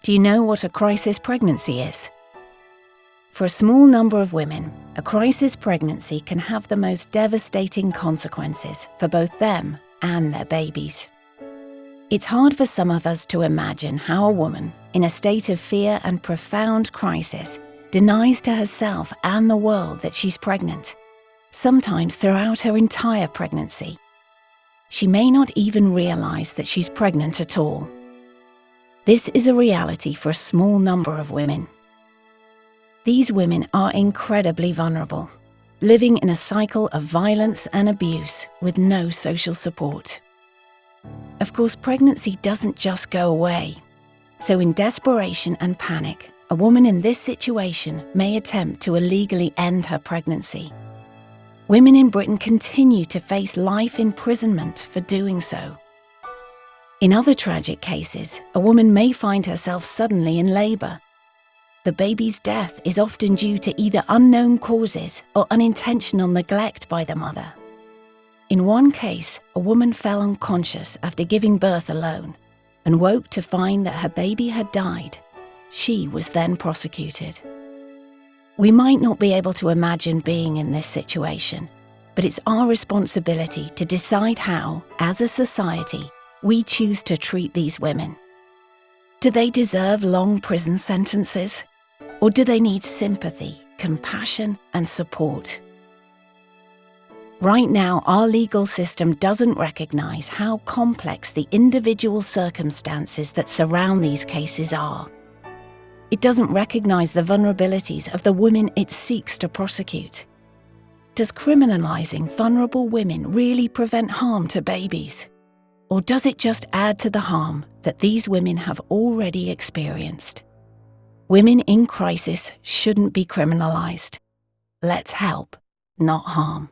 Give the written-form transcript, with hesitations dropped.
Do you know what a crisis pregnancy is? For a small number of women, a crisis pregnancy can have the most devastating consequences for both them and their babies. It's hard for some of us to imagine how a woman, in a state of fear and profound crisis, denies to herself and the world that she's pregnant, sometimes throughout her entire pregnancy. She may not even realize that she's pregnant at all. This is a reality for a small number of women. These women are incredibly vulnerable, living in a cycle of violence and abuse with no social support. Of course, pregnancy doesn't just go away. So in desperation and panic, a woman in this situation may attempt to illegally end her pregnancy. Women in Britain continue to face life imprisonment for doing so. In other tragic cases, a woman may find herself suddenly in labour. The baby's death is often due to either unknown causes or unintentional neglect by the mother. In one case, a woman fell unconscious after giving birth alone and woke to find that her baby had died. She was then prosecuted. We might not be able to imagine being in this situation, but it's our responsibility to decide how, as a society, we choose to treat these women. Do they deserve long prison sentences? Or do they need sympathy, compassion, and support? Right now, our legal system doesn't recognize how complex the individual circumstances that surround these cases are. It doesn't recognize the vulnerabilities of the women it seeks to prosecute. Does criminalising vulnerable women really prevent harm to babies? Or does it just add to the harm that these women have already experienced? Women in crisis shouldn't be criminalised. Let's help, not harm.